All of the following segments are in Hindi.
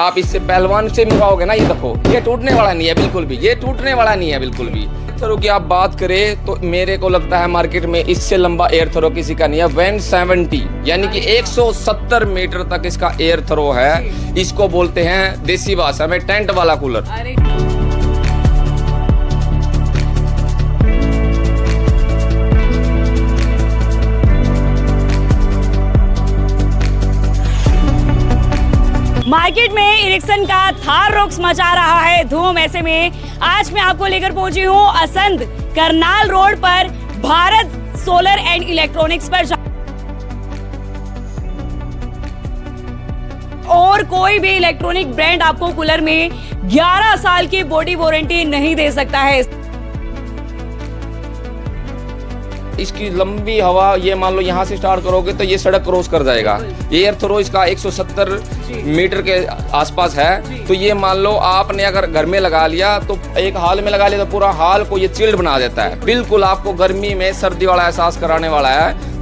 आप इससे पहलवान से मिलवाओगे ना, ये देखो ये टूटने वाला नहीं है बिल्कुल भी, ये टूटने वाला नहीं है बिल्कुल भी। थ्रो की आप बात करें तो मेरे को लगता है मार्केट में इससे लंबा एयर थ्रो किसी का नहीं है। 170 यानी कि 170 मीटर तक इसका एयर थ्रो है। इसको बोलते हैं देसी भाषा में टेंट वाला कूलर। मार्केट में इरिक्सन का थार रोक्स मचा रहा है धूम। ऐसे में आज मैं आपको लेकर पहुंची हूं असंध करनाल रोड पर भारत सोलर एंड इलेक्ट्रॉनिक्स पर। और कोई भी इलेक्ट्रॉनिक ब्रांड आपको कूलर में 11 साल की बॉडी वारंटी नहीं दे सकता है। इसकी लंबी हवा, ये मान लो यहाँ से स्टार्ट करोगे तो ये सड़क क्रॉस कर जाएगा। ये एयर थ्रो इसका 170 मीटर के आसपास है। तो ये मान लो आपने अगर घर में लगा लिया तो एक हाल में लगा लिया तो पूरा हाल को ये चिल्ड बना देता है। बिल्कुल आपको गर्मी में सर्दी वाला एहसास कराने वाला है।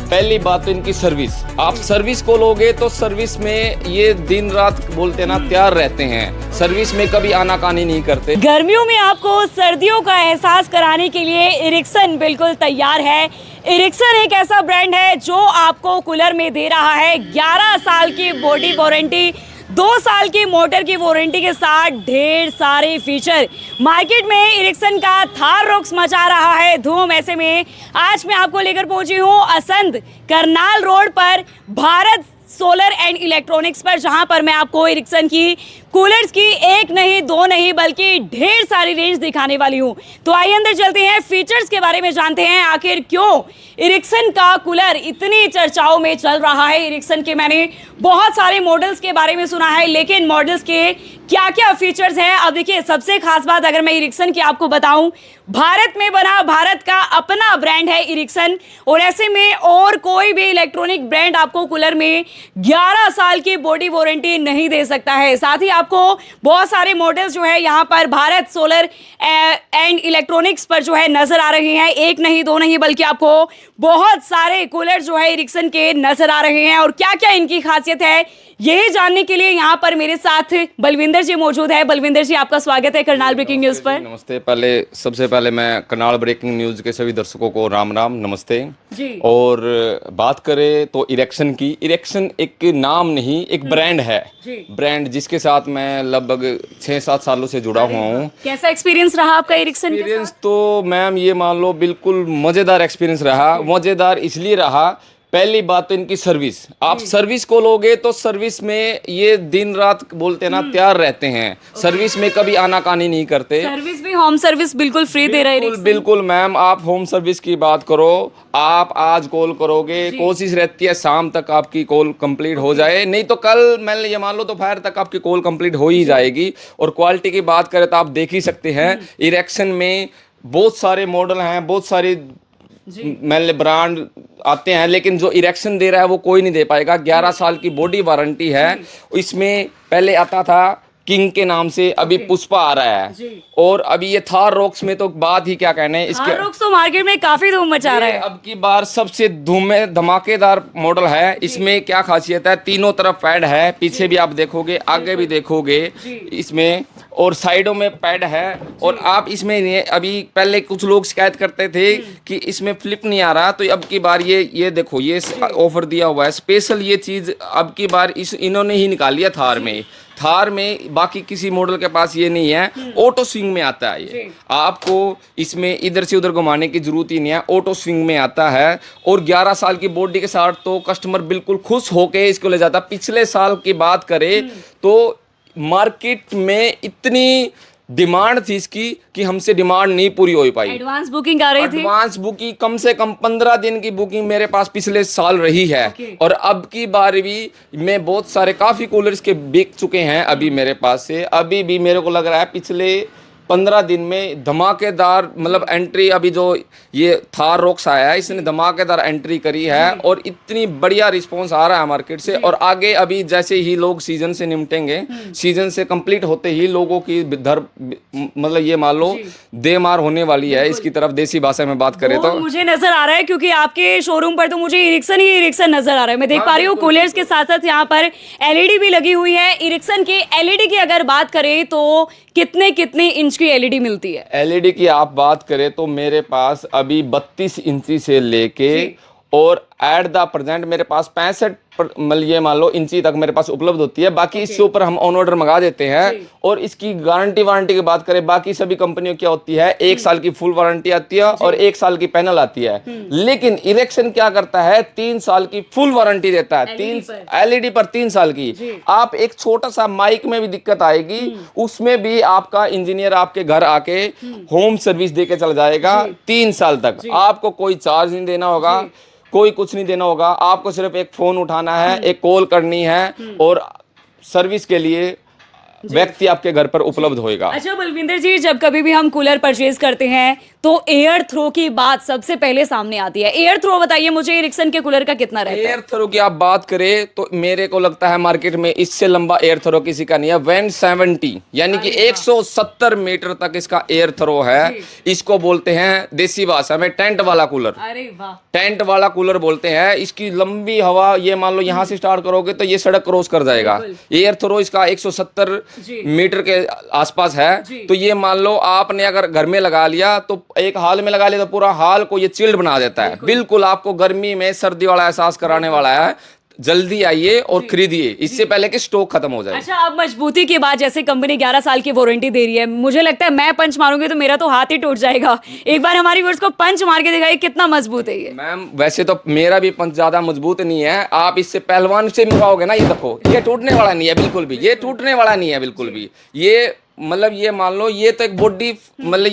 पहली बात तो इनकी सर्विस, आप सर्विस को लोगे तो सर्विस में ये दिन रात बोलते ना तैयार रहते हैं। सर्विस में कभी आनाकानी नहीं करते। गर्मियों में आपको सर्दियों का एहसास कराने के लिए इरिक्सन बिल्कुल तैयार है। इरिक्सन एक ऐसा ब्रांड है जो आपको कूलर में दे रहा है 11 साल की बॉडी वारंटी, 2 साल की मोटर की वारंटी के साथ ढेर सारे फीचर। मार्केट में इरिक्सन का थार रोक्स मचा रहा है धूम। ऐसे में आज मैं आपको लेकर पहुंची हूं असंध करनाल रोड पर भारत सोलर एंड इलेक्ट्रॉनिक्स पर, जहां पर मैं आपको इरिक्सन की कूलर्स की एक नहीं दो नहीं बल्कि ढेर सारी रेंज दिखाने वाली हूं। तो आइए अंदर चलते हैं, फीचर्स के बारे में जानते हैं। आखिर क्यों इरिक्सन का कूलर इतनी चर्चाओं में चल रहा है। इरिक्सन के मैंने बहुत सारे मॉडल्स के बारे में सुना है, लेकिन मॉडल्स के क्या क्या फीचर्स हैं। अब देखिए, सबसे खास बात अगर मैं इरिक्सन की आपको बताऊं, भारत में बना, भारत का अपना ब्रांड है इरिक्सन। और ऐसे में और कोई भी इलेक्ट्रॉनिक ब्रांड आपको कूलर में 11 साल की बॉडी वारंटी नहीं दे सकता है। साथ ही आपको बहुत सारे मॉडल्स जो है यहाँ पर भारत सोलर एंड इलेक्ट्रॉनिक्स पर जो है नजर आ रहे हैं। एक नहीं दो नहीं बल्कि आपको बहुत सारे कूलर जो है इरिक्सन के नजर आ रहे हैं। और क्या क्या इनकी खासियत है यही जानने के लिए यहाँ पर मेरे साथ बलविंदर जी मौजूद है। बलविंदर जी, आपका स्वागत है करनाल ब्रेकिंग न्यूज पर। नमस्ते। सबसे पहले मैं करनाल ब्रेकिंग न्यूज के सभी दर्शकों को राम राम नमस्ते जी। और बात करें तो इरिक्सन की, इरिक्सन एक नाम नहीं, एक ब्रांड है। ब्रांड जिसके साथ मैं लगभग 6-7 सालों से जुड़ा हुआ हूँ। कैसा एक्सपीरियंस रहा आपका इरिक्सन? एक्सपीरियंस तो मैम ये मान लो बिल्कुल मजेदार एक्सपीरियंस रहा। मजेदार इसलिए रहा, पहली बात तो इनकी सर्विस, आप सर्विस को लोगे तो सर्विस में ये दिन रात बोलते ना तैयार रहते हैं। सर्विस में कभी आनाकानी नहीं करते। सर्विस भी, होम सर्विस बिल्कुल फ्री दे रहे हैं। बिल्कुल मैम, आप होम सर्विस की बात करो, आप आज कॉल करोगे, कोशिश रहती है शाम तक आपकी कॉल कंप्लीट हो जाए, नहीं तो कल मैं ये मान लो दोपहर तक आपकी कॉल कंप्लीट हो ही जाएगी। और क्वालिटी की बात करें तो आप देख ही सकते हैं, इरिक्सन में बहुत सारे मॉडल हैं, बहुत सारी मैंने ब्रांड आते हैं, लेकिन जो इरिक्सन दे रहा है वो कोई नहीं दे पाएगा। 11 साल की बॉडी वारंटी है। इसमें पहले आता था किंग के नाम से, अभी पुष्पा आ रहा है। और अभी ये थार रोक्स में तो बात ही क्या कहने, इसके रोक्स तो मार्केट में काफी धूम मचा रहा है। अब की बार सबसे धमाकेदार मॉडल है। इसमें क्या खासियत है, तीनों तरफ पैड है, पीछे भी आप देखोगे, आगे भी देखोगे इसमें, और साइडों में पैड है। और आप इसमें अभी पहले कुछ लोग शिकायत करते थे कि इसमें फ्लिप नहीं आ रहा, तो अब की बार ये देखो, ये ऑफर दिया हुआ है स्पेशल। ये चीज अब की बार इन्होंने ही निकाली है थार में। थार में बाकी किसी मॉडल के पास ये नहीं है। ऑटो स्विंग में आता है ये, आपको इसमें इधर से उधर घुमाने की जरूरत ही नहीं है, ऑटो स्विंग में आता है। और 11 साल की बॉडी के साथ तो कस्टमर बिल्कुल खुश होके इसको ले जाता। पिछले साल की बात करें तो मार्केट में इतनी डिमांड थी इसकी कि हमसे डिमांड नहीं पूरी हो पाई। एडवांस बुकिंग आ रही थी। एडवांस बुकिंग कम से कम 15 दिन की बुकिंग मेरे पास पिछले साल रही है। और अब की बार भी मैं बहुत सारे काफी कूलर्स के बिक चुके हैं अभी मेरे पास से। अभी भी मेरे को लग रहा है पिछले 15 दिन में धमाकेदार मतलब एंट्री, अभी जो ये थार रॉक्स आया है इसने धमाकेदार एंट्री करी है और इतनी बढ़िया रिस्पांस आ रहा है मार्केट से। और आगे अभी जैसे ही लोग सीजन से निपटेंगे, सीजन से कंप्लीट होते ही लोगों की मतलब ये मान लो देमार होने वाली है इसकी तरफ, देसी भाषा में बात करें तो। मुझे नजर आ रहा है क्योंकि आपके शोरूम पर तो मुझे इरिक्सन ही इरिक्सन नजर आ रहा है। मैं देख पा रही हूँ कूलर्स के साथ साथ यहाँ पर एलईडी भी लगी हुई है। इरिक्सन की एलईडी की अगर बात करें तो कितने कितने इंच की एलईडी मिलती है? एलईडी की आप बात करें तो मेरे पास अभी 32 इंची से लेके और एट द प्रेजेंट मेरे पास 65 मतलब ये मान लो इंची तक मेरे पास उपलब्ध होती है। बाकी इससे ऊपर हम ऑन ऑर्डर मंगा देते हैं। और इसकी गारंटी वारंटी की बात करें, बाकी सभी कंपनियों क्या होती है 1 साल की फुल वारंटी आती है और 1 साल की पैनल आती है। लेकिन इरेक्शन क्या करता है 3 साल की फुल वारंटी देता है, 3 एलईडी पर 3 साल की। आप एक छोटा सा माइक में भी दिक्कत आएगी उसमें भी आपका इंजीनियर आपके घर आके होम सर्विस दे के चल जाएगा 3 साल तक। आपको कोई चार्ज नहीं देना होगा, कोई कुछ नहीं देना होगा। आपको सिर्फ एक फोन उठाना है, एक कॉल करनी है और सर्विस के लिए व्यक्ति आपके घर पर उपलब्ध होएगा। अच्छा बलविंदर जी, जब कभी भी हम कूलर परचेज करते हैं तो एयर थ्रो की बात सबसे पहले सामने आती है। एयर थ्रो बताइए मुझे इरिक्सन के कूलर का कितना रहता है? एयर थ्रो की आप बात करें तो मेरे को लगता है मार्केट में इससे लंबा एयर थ्रो किसी का नहीं है। 170 यानी कि 170 मीटर तक इसका एयर थ्रो है। इसको बोलते हैं देसी भाषा में टेंट वाला कूलर। अरे वाह, टेंट वाला कूलर बोलते हैं। इसकी लंबी हवा ये मान लो यहाँ से स्टार्ट करोगे तो ये सड़क क्रॉस कर जाएगा। एयर थ्रो इसका 170 मीटर के आसपास है। तो ये मान लो आपने अगर घर में लगा लिया तो एक हाल में लगा लिया तो पूरा हाल को ये चिल्ड बना देता है। बिल्कुल आपको गर्मी में सर्दी वाला एहसास कराने वाला है। जल्दी आइए और खरीदिए इससे पहले कि स्टॉक खत्म हो जाए। अच्छा, अब मजबूती की बात, जैसे कंपनी 11 साल की वारंटी दे रही है, मुझे लगता है मैं पंच मारूंगी तो मेरा तो हाथ ही टूट जाएगा। एक बार हमारी व्यूअर्स को पंच मार के दिखाइए कितना मजबूत है ये। मैम वैसे तो मेरा भी पंच ज्यादा मजबूत नहीं है। आप इससे पहलवान से मिलवाओगे ना, ये देखो ये टूटने वाला नहीं है बिल्कुल भी, ये टूटने वाला नहीं है बिल्कुल भी। ये मतलब ये मान लो ये तो एक बॉडी मतलब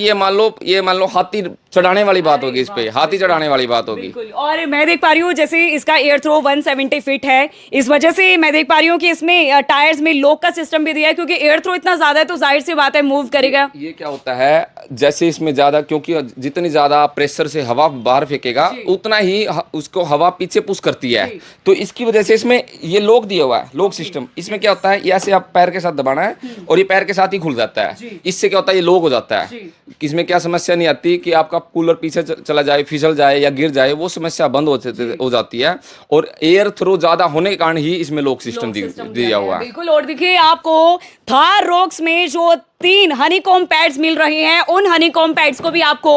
ये मान लो हाथी चढ़ाने वाली बात होगी, इस पे हाथी चढ़ाने वाली बात होगी। और मैं देख पा रही हूँ जैसे इसका एयर थ्रो 170 फीट है, इस वजह से मैं देख पा रही हूँ कि इसमें टायर्स में लॉक का सिस्टम भी दिया है क्योंकि एयर थ्रो इतना ज्यादा है तो जाहिर सी बात है मूव करेगा। ये क्या होता है जैसे इसमें ज्यादा, क्योंकि जितनी ज्यादा प्रेशर से हवा बाहर फेंकेगा उतना ही उसको हवा पीछे पुश करती है। तो इसकी वजह से इसमें ये लॉक दिया हुआ है, लॉक सिस्टम। इसमें क्या होता है ऐसे आप पैर के साथ दबाना है और ये पैर के साथ ही खुल जाता है। इससे क्या होता है ये लॉक हो जाता है। इसमें क्या समस्या नहीं आती कि आपका कूलर पीछे चला जाए, फिसल जाए या गिर जाए, वो समस्या बंद हो जाती है। और एयर थ्रो ज्यादा होने के कारण ही इसमें लॉक सिस्टम दिया हुआ है। बिल्कुल। और देखिए आपको थार रॉक्स में जो 3 हनीकॉम्ब पैड्स मिल रहे हैं, उन हनीकॉम्ब पैड्स को भी आपको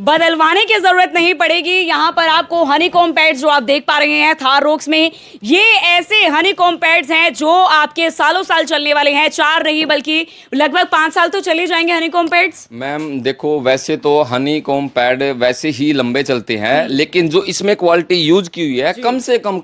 बदलवाने की जरूरत नहीं पड़ेगी। यहाँ पर आपको हनीकॉम्ब पैड्स जो आप देख पा रहे हैं थार रॉक्स में, ये ऐसे हनीकॉम्ब पैड्स हैं जो आपके सालों साल चलने वाले हैं। 4 नहीं बल्कि लगभग 5 साल तो चले जाएंगे हनीकॉम्ब पैड्स। मैम देखो वैसे तो हनीकॉम्ब पैड वैसे ही लंबे चलते हैं, लेकिन जो इसमें क्वालिटी यूज की हुई है कम से कम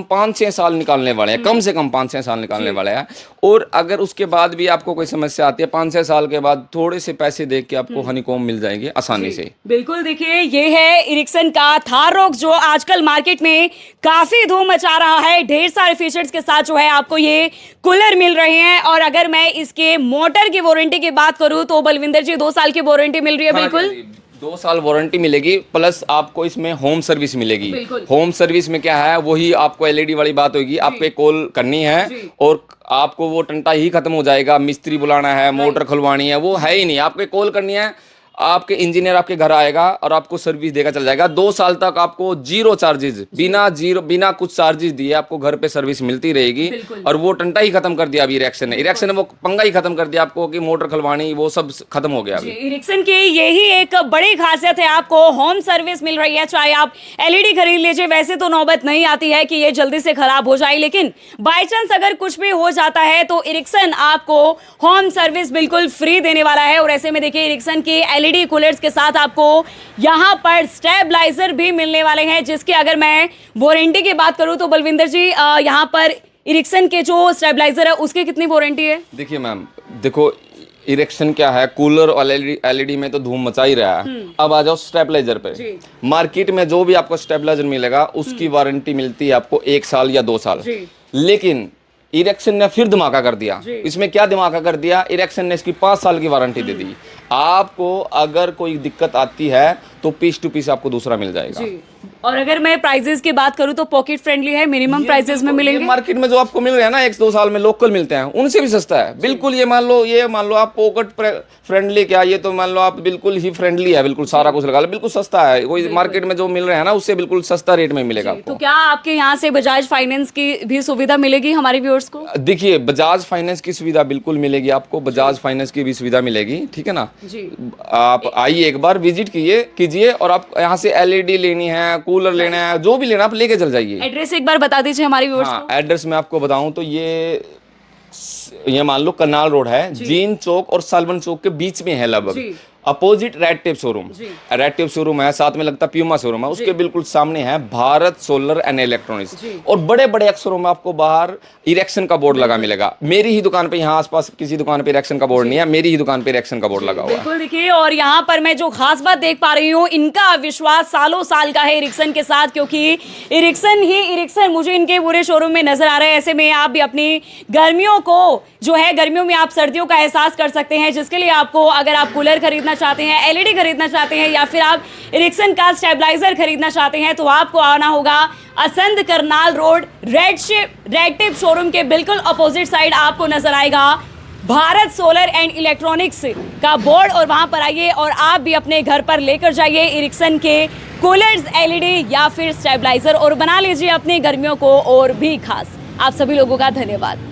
5-6 साल निकालने वाले हैं, कम से कम 5-6 साल निकालने वाले हैं। और अगर उसके बाद भी आपको कोई समस्या आती है 5-6 साल के बाद थोड़े से पैसे देख के आपको हनीकॉम्ब मिल जाएंगे आसानी से। बिल्कुल। देखिए ये है इरिक्सन का थार रॉक्स जो आजकल मार्केट में काफी धूम मचा रहा है। ढेर सारे फीचर्स के साथ जो है आपको ये कूलर मिल रहे हैं। और अगर मैं इसके मोटर की वारंटी की बात करूं तो बलविंदर जी 2 साल की वारंटी मिल रही है। बिल्कुल 2 साल वारंटी मिलेगी, प्लस आपको इसमें होम सर्विस मिलेगी। होम सर्विस में क्या है वही आपको एलईडी वाली बात होगी, आपको कॉल करनी है और आपको वो टंटा ही खत्म हो जाएगा। मिस्त्री बुलाना है, मोटर खुलवानी है, वो है ही नहीं। आपको कॉल करनी है, इंजीनियर आपके घर आएगा और आपको सर्विस देगा चल जाएगा। 2 साल तक आपको जीरो चार्जेस, बिना कुछ चार्जेस दिए आपको घर पे सर्विस मिलती रहेगी। और वो टंटा ही खत्म कर दिया अभी इरेक्सन ने वो पंगा ही खत्म कर दिया आपको कि मोटर खुलवानी वो सब खत्म हो गया अभी। इरेक्सन की यही एक बड़ी खासियत है, आपको होम सर्विस मिल रही है। चाहे आप एलईडी खरीद लीजिए, वैसे तो नौबत नहीं आती है कि ये जल्दी से खराब हो जाए, लेकिन बाई चांस अगर कुछ भी हो जाता है तो इरेक्सन आपको होम सर्विस बिल्कुल फ्री देने वाला है। और ऐसे में देखिए इरेक्सन की एलईडी कूलर्स के साथ आपको यहाँ पर स्टेबलाइजर भी मिलने वाले हैं, जिसकी अगर मैं वारंटी की बात करूं तो बलविंदर जी यहाँ पर इरिक्सन के जो स्टेबलाइजर है उसकी कितनी वारंटी है? देखिए मैम देखो इरेक्शन क्या है, कूलर और एलईडी में तो धूम मचा ही रहा है। अब आ जाओ स्टेबलाइजर पे। मार्केट में जो भी आपको स्टेबलाइजर मिलेगा उसकी वारंटी मिलती है आपको 1 साल या 2 साल। लेकिन इरेक्शन ने फिर धमाका कर दिया। इसमें क्या धमाका कर दिया, इरेक्शन ने इसकी 5 साल की वारंटी दे दी। आपको अगर कोई दिक्कत आती है तो पीस टू पीस आपको दूसरा मिल जाएगा। जी। और अगर मैं प्राइजेस की बात करूं तो पॉकेट फ्रेंडली है, मिनिमम प्राइजेस में मिलेंगे। मार्केट में जो आपको मिल रहे हैं ना 1-2 साल में लोकल मिलते हैं, उनसे भी सस्ता है बिल्कुल। ये मान लो आप पॉकेट फ्रेंडली, क्या ये तो मान लो आप बिल्कुल ही फ्रेंडली है, बिल्कुल सारा कुछ लगा लो, बिल्कुल सस्ता है। कोई मार्केट में जो मिल रहे हैं ना उससे बिल्कुल सस्ता रेट में मिलेगा आपको। तो क्या आपके यहाँ से बजाज फाइनेंस की भी सुविधा मिलेगी हमारे व्यूअर्स को? देखिए, बजाज फाइनेंस की सुविधा बिल्कुल मिलेगी आपको, बजाज फाइनेंस की भी सुविधा मिलेगी, ठीक है ना जी। आप आइए, एक बार विजिट कीजिए और आप यहाँ से LED लेनी है, कूलर लेना है, जो भी लेना आप लेके चल जाइए। एड्रेस एक बार बता दीजिए हमारे व्यूअर्स हाँ, को। एड्रेस मैं आपको बताऊं तो ये मान लो करनाल रोड है, जीन चौक और सालवन चौक के बीच में है लगभग, opposite red tape showroom. Red tape showroom है, साथ में लगता प्यूमा शोरूम है, उसके बिल्कुल सामने है भारत सोलर एंड इलेक्ट्रॉनिक्स। और बड़े बड़े अक्षरों में आपको बाहर इरेक्शन का बोर्ड लगा मिलेगा। मेरी ही दुकान पे, यहाँ आसपास किसी दुकान पे इरेक्शन का बोर्ड नहीं है, मेरी ही दुकान पे इरेक्शन का बोर्ड लगा हुआ है। बिल्कुल देखिए, और यहाँ पर मैं जो खास बात देख पा रही हूँ, इनका विश्वास सालों साल का है इरिक्सन के साथ, क्योंकि इरिक्सन मुझे इनके पूरे शोरूम में नजर आ रहे हैं। ऐसे में आप भी अपनी गर्मियों को जो है, गर्मियों में आप सर्दियों का एहसास कर सकते हैं, जिसके लिए आपको, अगर आप कूलर खरीदना चाहते हैं, LED खरीदना चाहते हैं, या फिर आप इरिक्सन का स्टेबलाइजर खरीदना चाहते हैं, तो आपको आना होगा Assandh Karnal road red tip showroom के बिल्कुल अपोजिट साइड आपको नजर आएगा भारत सोलर एंड इलेक्ट्रॉनिक्स का बोर्ड, और वहां पर आइए और आप भी अपने घर पर लेकर जाइए इरिक्सन के कूलर्स, LED या फिर स्टेबलाइजर, और बना लीजिए अपनी गर्मियों को और भी खास। आप सभी लोगों का धन्यवाद।